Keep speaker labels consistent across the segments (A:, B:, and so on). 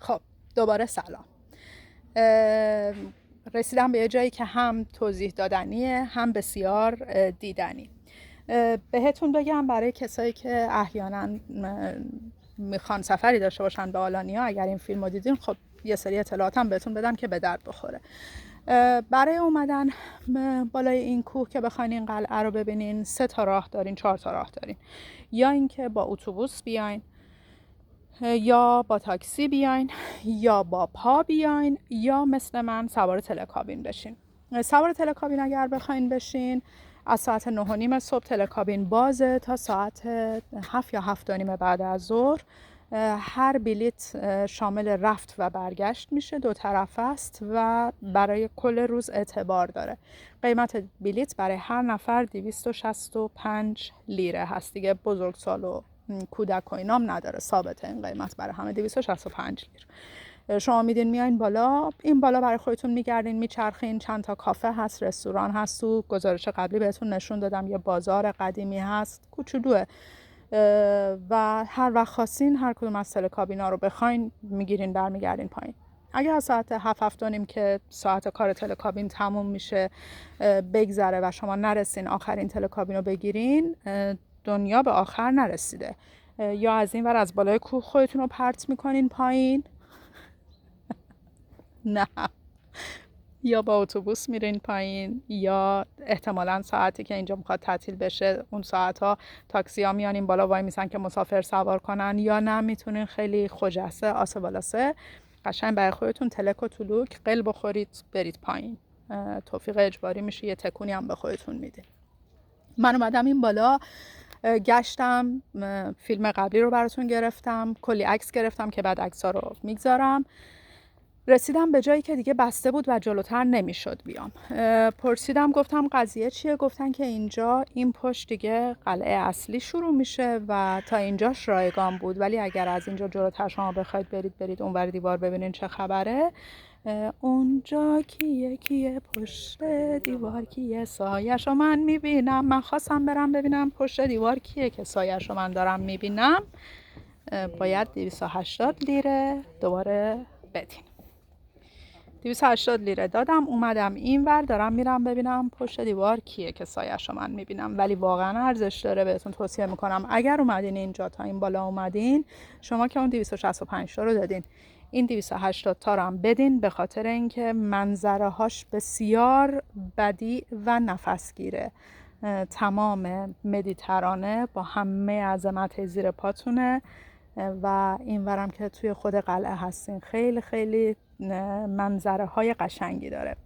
A: خب دوباره سلام. رسیدم به یه جایی که هم توضیح دادنیه هم بسیار دیدنی. بهتون بگم برای کسایی که احیانا میخوان سفری داشته باشن به آلانیا، اگر این فیلم رو دیدین خب یه سری اطلاعات هم بهتون بدم که به درد بخوره. برای اومدن بالای این کوه که بخواین این قلعه رو ببینین 3 تا راه دارین، 4 تا راه دارین. یا اینکه با اتوبوس بیاین، یا با تاکسی بیاین، یا با پا بیاین، یا مثل من سوار تلکابین بشین. سوار تلکابین اگر بخواین بشین از ساعت 9:30 صبح تلکابین بازه تا ساعت 7 یا 7:30 بعد از ظهر. هر بلیت شامل رفت و برگشت میشه، 2 طرفه است و برای کل روز اعتبار داره. قیمت بلیت برای هر نفر 265 لیره هست دیگه. بزرگسال و کودک و اینام نداره، ثابته این قیمت برای همه 265 لیر. شما میدین میایین بالا، این بالا برای خودتون میگردین میچرخین، چند تا کافه هست، رستوران هست. تو گزارش قبلی بهتون نشون دادم یه بازار قدیمی هست، کوچولوه و هر وقت خواستین هر کدوم از تلکابینا رو بخواین میگیرین برمیگردین پایین. اگه از ساعت 7:30 که ساعت کار تلکابین تموم میشه بگذره و شما نرسین آخرین تلکابین رو بگیرین، دنیا به آخر نرسیده. یا از این ور از بالای کوه خودتون رو پرت میکنین پایین نه، یا با اتوبوس میرین پایین، یا احتمالاً ساعتی که اینجا میخواد تعطیل بشه اون ساعتها تاکسی ها میان این بالا وای میسن که مسافر سوار کنن، یا نه میتونین خیلی خجسته آسه بالاسه قشنگ برای خودتون تلک و تلوک قل بخورید برید پایین. توفیق اجباری میشه، یه تکونی هم به خودتون میده. من اومدم این بالا، گشتم، فیلم قبلی رو براتون گرفتم، کلی عکس گرفتم که بعد عکس‌ها رو میگذارم. رسیدم به جایی که دیگه بسته بود و جلوتر نمیشد بیام. پرسیدم گفتم قضیه چیه؟ گفتن که اینجا این پشت دیگه قلعه اصلی شروع میشه و تا اینجاش رایگان بود، ولی اگر از اینجا جلوتر شما بخواید برید اونور دیوار ببینین چه خبره. اونجا کیه پشت دیوار کیه، سایه‌شو من میبینم. من خواستم برم ببینم پشت دیوار کیه که سایه‌شو من دارم میبینم. باید 280 لیره دوباره بدین. 280 لیره دادم، اومدم این ور دارم میرم ببینم پشت دیوار کیه که سایه‌شو من میبینم. ولی واقعا ارزش داره، بهتون توصیه میکنم اگر اومدین اینجا تا این بالا اومدین، شما که اون 265 تا رو دادین، این 280 تا رو هم بدین، به خاطر اینکه منظره هاش بسیار بدیع و نفسگیره. تمام مدیترانه با همه عظمت زیر پاتونه و این ورم که توی خود قلعه هستین خیلی خیلی منظره های قشنگی داره.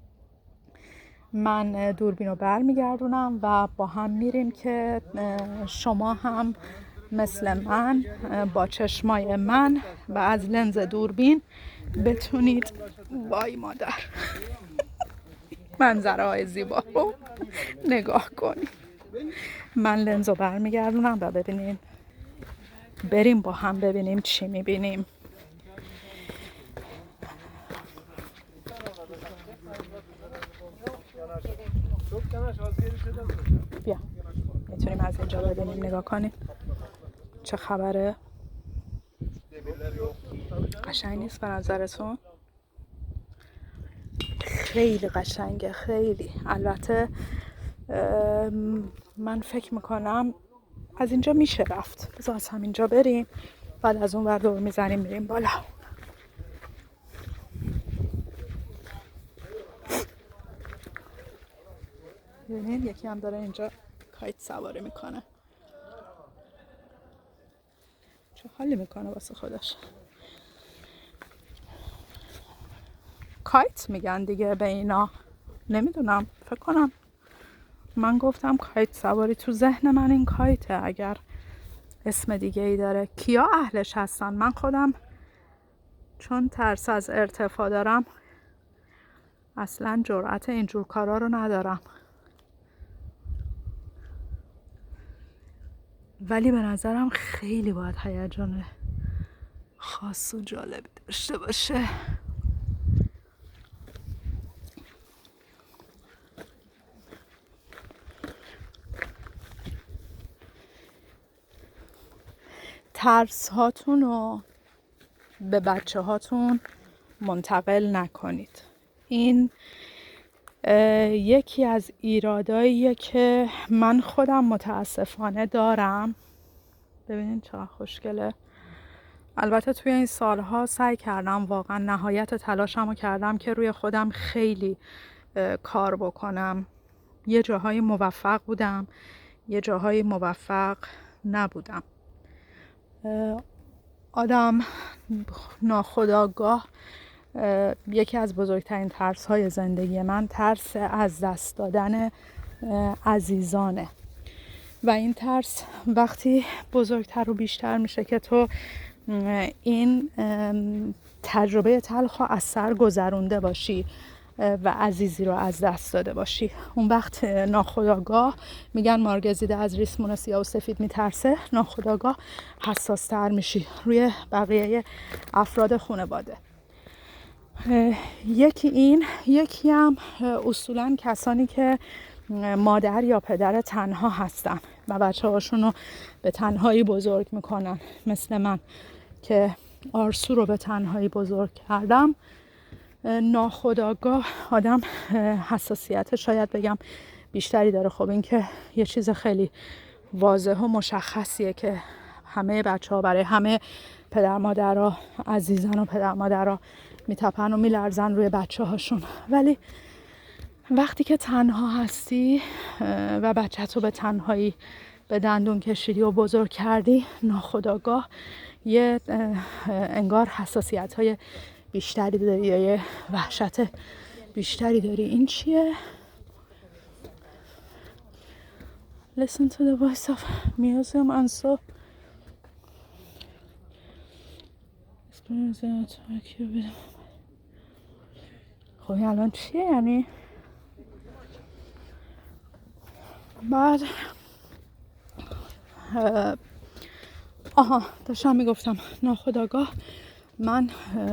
A: من دوربین رو برمیگردونم و با هم میریم که شما هم مثل من با چشمای من و از لنز دوربین بتونید وای مادر منظره های زیبا رو نگاه کنید. من لنز رو برمیگردونم و ببینیم، بریم با هم ببینیم چی میبینیم. بیا میتونیم از اینجا ببینیم، نگاه کنیم چه خبره. قشنگ نیست به نظرتون؟ خیلی قشنگه، خیلی. البته من فکر میکنم از اینجا میشه رفت. بذار از همینجا بریم، بعد از اون ور دور میزنیم میریم بالا. ببینید یکی هم داره اینجا کایت سواری میکنه. چه حالی میکنه واسه خودش. کایت میگن دیگه به اینا، نمیدونم، فکر کنم من گفتم کایت سواری، تو ذهن من این کایته، اگر اسم دیگه ای داره. کیا اهلش هستن؟ من خودم چون ترس از ارتفاع دارم اصلا جرأت اینجور کارا رو ندارم، ولی به نظرم خیلی باید هیجان خاص و جالبی داشته باشه. ترس هاتون رو به بچه هاتون منتقل نکنید. این یکی از ایراداییه که من خودم متاسفانه دارم. ببینید چقدر خوشگله. البته توی این سالها سعی کردم، واقعا نهایت تلاشمو کردم که روی خودم خیلی کار بکنم. یه جاهای موفق بودم، یه جاهای موفق نبودم. آدم ناخودآگاه، یکی از بزرگترین ترس‌های زندگی من ترس از دست دادن عزیزانه و این ترس وقتی بزرگتر و بیشتر میشه که تو این تجربه تلخ از سر گذرونده باشی و عزیزی رو از دست داده باشی، اون وقت ناخودآگاه، میگن مارگزیده از ریسمون سیاه و سفید میترسه، ناخودآگاه حساس تر میشی روی بقیه افراد خانواده. یکی هم اصولاً کسانی که مادر یا پدر تنها هستن و بچه هاشون رو به تنهایی بزرگ میکنن، مثل من که آرسو رو به تنهایی بزرگ کردم. ناخودآگاه آدم حساسیت، شاید بگم، بیشتری داره. خب این که یه چیز خیلی واضح و مشخصیه که همه بچه‌ها برای همه پدر مادرها، عزیزان و پدر مادرها میتپن و میلرزن روی بچه هاشون، ولی وقتی که تنها هستی و بچه تو به تنهایی به دندون کشیدی و بزرگ کردی، ناخودآگاه یه انگار حساسیت های بیشتری داری یا یه وحشت بیشتری داری. این چیه؟ Listen to the voice of museum and so خب الان چیه یعنی؟ بعد داشتم میگفتم ناخودآگاه من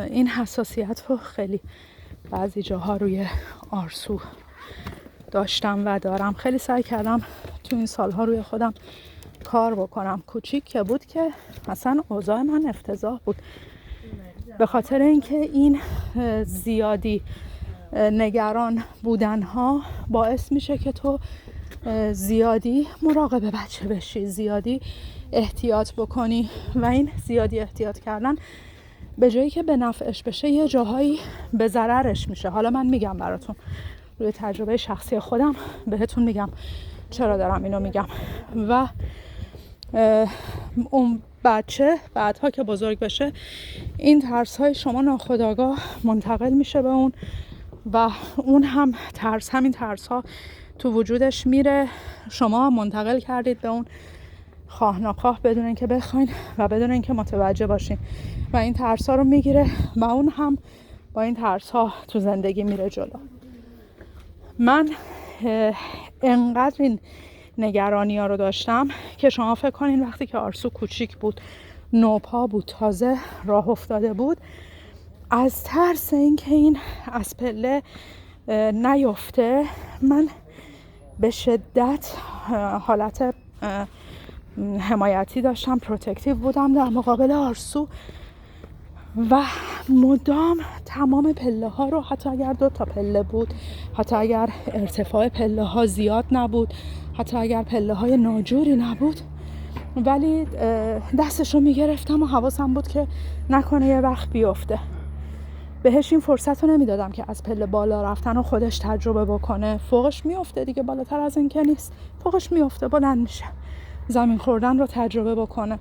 A: این حساسیت رو خیلی بعضی جاها روی آرسو داشتم و دارم. خیلی سعی کردم تو این سالها روی خودم کار بکنم. کوچیک که بود که مثلا اوضاع من افتضاح بود، به خاطر اینکه این زیادی نگران بودنها باعث میشه که تو زیادی مراقب بچه بشی، زیادی احتیاط بکنی و این زیادی احتیاط کردن به جایی که به نفعش بشه یه جاهایی به ضررش میشه. حالا من میگم براتون روی تجربه شخصی خودم بهتون میگم چرا دارم اینو میگم. و اون بچه بعدها که بزرگ بشه این ترس های شما ناخودآگاه منتقل میشه به اون و اون هم همین ترس ها تو وجودش میره، شما منتقل کردید به اون، خواه ناخواه، بدون اینکه بخواین و بدون اینکه متوجه باشین، و این ترس ها رو میگیره و اون هم با این ترس ها تو زندگی میره جلو. من انقدر این نگرانی ها رو داشتم که شما فکر کنین وقتی که آرسو کوچیک بود، نوپا بود، تازه راه افتاده بود، از ترس اینکه این از پله نیفته من به شدت حالت حمایتی داشتم، پروتکتیو بودم در مقابل آرسو و مدام تمام پله ها رو، حتی اگر 2 تا پله بود، حتی اگر ارتفاع پله ها زیاد نبود، حتی اگر پله های ناجوری نبود، ولی دستشو میگرفتم و حواسم بود که نکنه یه وقت بیفته. بهش این فرصت رو نمیدادم که از پله بالا رفتن و خودش تجربه بکنه. فوقش میفته دیگه، بالاتر از این که نیست، فوقش میفته، بلند میشه، زمین خوردن رو تجربه بکنه.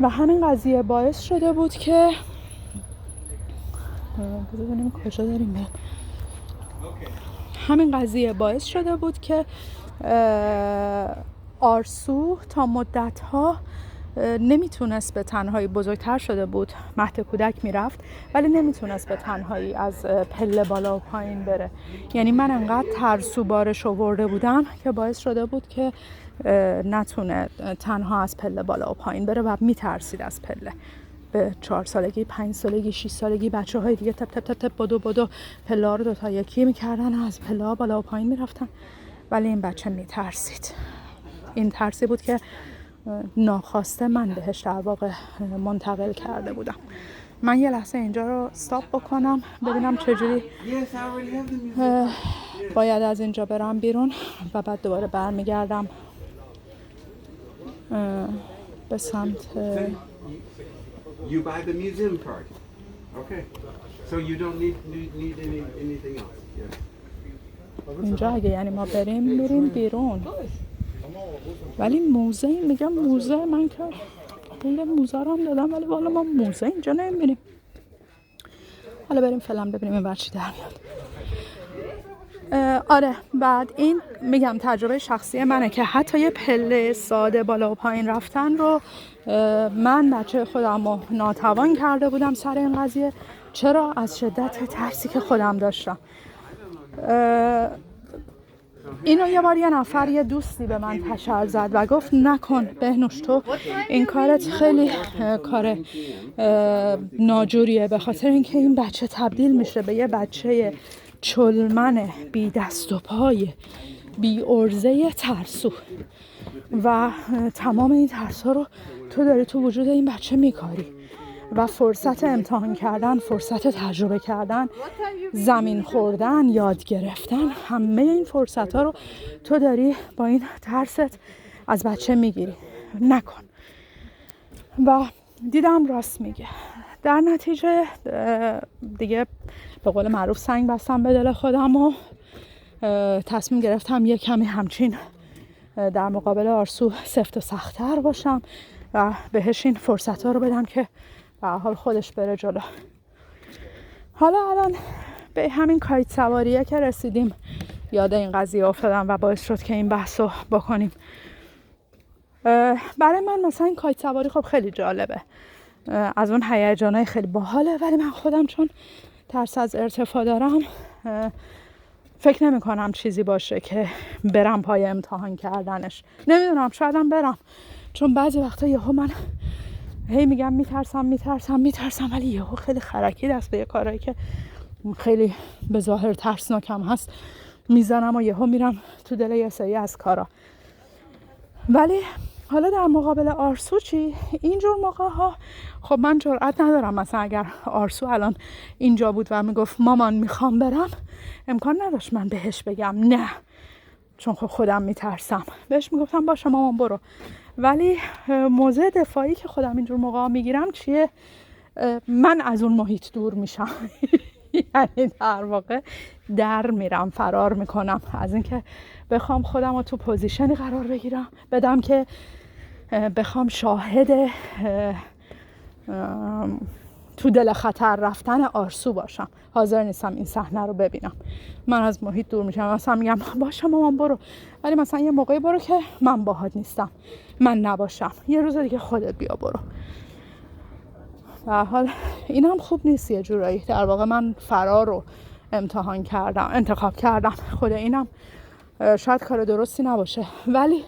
A: و همین قضیه باعث شده بود که ببینیم کجا داریم میاد. همین قضیه باعث شده بود که آرسو تا مدت‌ها نمیتونست به تنهایی، بزرگتر شده بود، مهد کودک میرفت ولی نمیتونست به تنهایی از پله بالا و پایین بره. یعنی من انقدر ترسو بارش آورده بودم که باعث شده بود که نتونه تنها از پله بالا و پایین بره و میترسید از پله. به 4 سالگی، 5 سالگی، 6 سالگی بچه های دیگه تپ تپ تپ بدو پله ها رو 2 تا یکی میکردن و از پله ها بالا و پایین میرفتن، ولی این بچه میترسید. این ترسی بود که ناخواسته من بهش در واقع منتقل کرده بودم. من یه لحظه اینجا رو استاپ بکنم ببینم چجوری باید از اینجا برم بیرون و بعد دوباره برمیگردم به سمت
B: You buy the museum card. Okay. So you don't need anything else. Yeah.
A: اینجا اگه یعنی ما بریم میریم بیرون، ولی موزه میگم موزه من که پول موزه رو هم دادم ولی والا ما موزه اینجا نمیبینیم. حالا بریم فعلا ببینیم این بر چی در میاد. آره بعد این میگم تجربه شخصی منه که حتی یه پله ساده بالا و پایین رفتن رو من بچه خودم رو ناتوان کرده بودم سر این قضیه. چرا؟ از شدت ترسی که خودم داشتم. اینو یه بار یه نفر یه دوستی به من تشر زد و گفت نکن بهنوش، تو این کارت خیلی کار ناجوریه، به خاطر اینکه این بچه تبدیل میشه به یه بچه چلمن بی دست و پای بی ارزه ترسو و تمام این ترسا رو تو داری تو وجود این بچه میکاری و فرصت امتحان کردن، فرصت تجربه کردن، زمین خوردن، یاد گرفتن، همه این فرصت ها رو تو داری با این ترست از بچه میگیری. نکن. و دیدم راست میگه. در نتیجه دیگه به قول معروف سنگ بستم به دل خودم و تصمیم گرفتم یه کمی همچین در مقابل آرسو سفت و سخت‌تر باشم و بهش این فرصت ها رو بدم که به حال خودش بره جلو. حالا الان به همین کایت سواریه که رسیدیم یاد این قضیه افتادم و باعث شد که این بحث رو بکنیم. برای من مثلا این کایت سواری خب خیلی جالبه، از اون هیجانای خیلی باحاله، ولی من خودم چون ترس از ارتفاع دارم فکر نمی کنم چیزی باشه که برم پای امتحان کردنش. نمیدونم، شایدم برم، چون بعضی وقتا یهو من هی میگم میترسم ولی یهو خیلی خرکی دست به یه کارایی که خیلی به ظاهر ترسناکم هست میزنم و یهو میرم تو دل یه سری از کارا. ولی حالا در مقابل آرسو چی؟ اینجور موقع ها خب من جرئت ندارم مثلا اگر آرسو الان اینجا بود و میگفت مامان میخوام برم، امکان نداشت من بهش بگم نه، چون خب خودم میترسم. بهش میگفتم باشه مامان برو. ولی موضع دفاعی که خودم اینجور موقع میگیرم چیه؟ من از اون محیط دور میشم. یعنی در واقع در میرم، فرار میکنم از اینکه بخوام خودم رو تو پوزیشنی قرار بگیرم بدم که بخوام شاهد تو دل خطر رفتن آرسو باشم. حاضر نیستم این صحنه رو ببینم. من از محیط دور میشم، مثلا میگم باشه مامان برو، ولی مثلا یه موقعی برو که من باهات نیستم، من نباشم، یه روز دیگه خودت بیا برو. به هر حال این هم خوب نیست. یه جورایی در واقع من فرار رو انتخاب کردم. خود اینم شاید کار درستی نباشه، ولی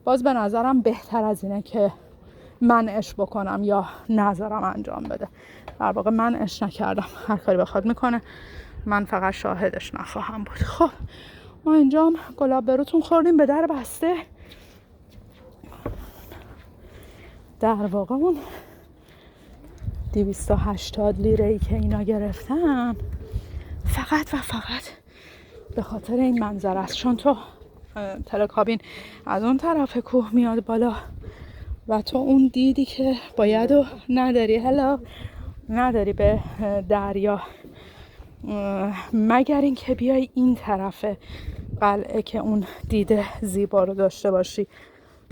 A: باز به نظرم بهتر از اینه که منعش بکنم یا نذارم انجام بده. در واقع منعش نکردم، هر کاری بخواد میکنه، من فقط شاهدش نخواهم بود. خب ما اینجا هم گلاب بروتون خوردیم به در بسته. در واقع اون 280 لیره‌ای که اینا گرفتن فقط و فقط به خاطر این منظره است، چون تو تلکابین از اون طرف کوه میاد بالا و تو اون دیدی که باید و نداری به دریا، مگر این که بیای این طرف قلعه که اون دیده زیبا رو داشته باشی.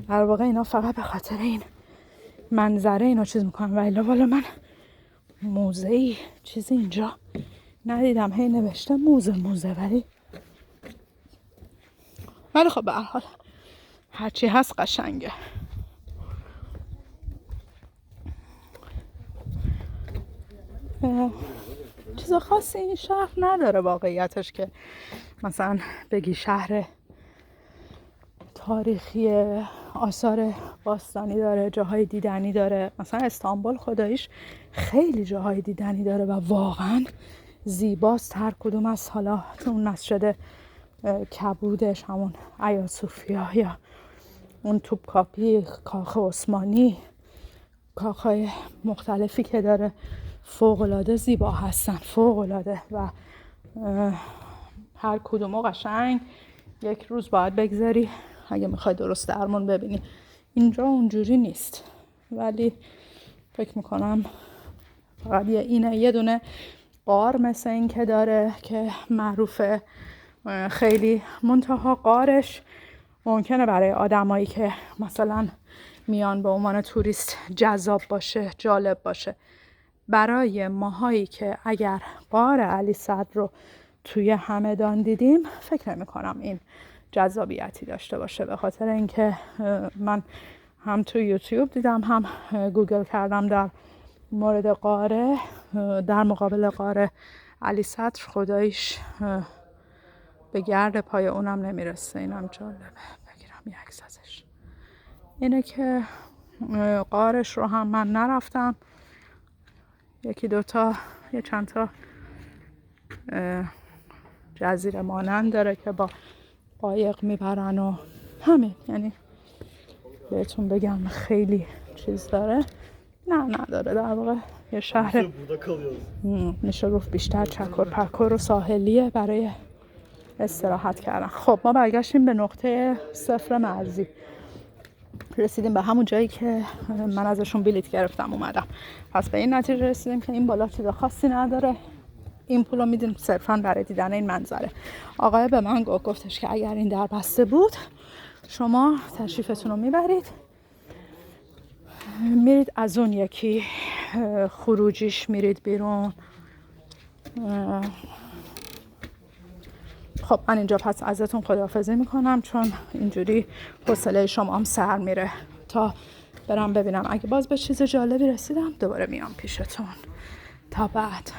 A: در واقع اینا فقط به خاطر این منظره اینا چیز میکنن. و الا والا من موزه‌ای چیزی اینجا ندیدم. هی نوشته موزه ولی خب به هر حال هرچی هست قشنگه. چیز خاصی این شهر نداره واقعیتش که مثلا بگی شهر تاریخی، آثار باستانی داره، جاهای دیدنی داره. مثلا استانبول خداییش خیلی جاهای دیدنی داره و واقعا زیباست. هر کدوم از حالا اون مسجد کبودش، همون آیا صوفیا یا اون توپکاپی، کاخ عثمانی، کاخهای مختلفی که داره فوق‌العاده زیبا هستن، فوق‌العاده، و هر کدومو قشنگ یک روز باید بگذاری اگه میخوای درست درمون ببینی. اینجا اونجوری نیست، ولی فکر میکنم فقط یه دونه غار مثل این که داره که معروفه خیلی، منتها غارش ممکنه برای آدمایی که مثلا میان به عنوان توریست جذاب باشه، جالب باشه. برای ماهایی که اگر غار علی صدر رو توی همدان دیدیم فکر نمی کنم این جذابیتی داشته باشه، به خاطر اینکه من هم تو یوتیوب دیدم هم گوگل کردم در مورد غاره، در مقابل غار علی صدر خداییش به گرد پای اونم نمیرسه. اینم جالبه، بگیرم یه عکس ازش. اینه که غارش رو هم من نرفتم، یکی دوتا یه چند تا جزیره مانند داره که با قایق میبرن و همین، یعنی بهتون بگم خیلی چیز داره نداره. در واقع یه شهر میشه گفت بیشتر چکر پکر و ساحلیه برای استراحت کردن. خب ما برگشتیم به نقطه صفر مرزی، رسیدیم به همون جایی که من ازشون بلیط گرفتم اومدم. پس به این نتیجه رسیدیم که این بالا چیز خاصی نداره، این پولو میدیم صرفاً برای دیدن این منظره. آقای به من گفتش که اگر این در بسته بود شما تشریفتون رو میبرید، میرید از اون یکی خروجیش میرید بیرون. خب من اینجا پس ازتون خداحافظی میکنم، چون اینجوری حوصله شما هم سر میره تا برم ببینم. اگه باز به چیز جالبی رسیدم دوباره میام پیشتون. تا بعد.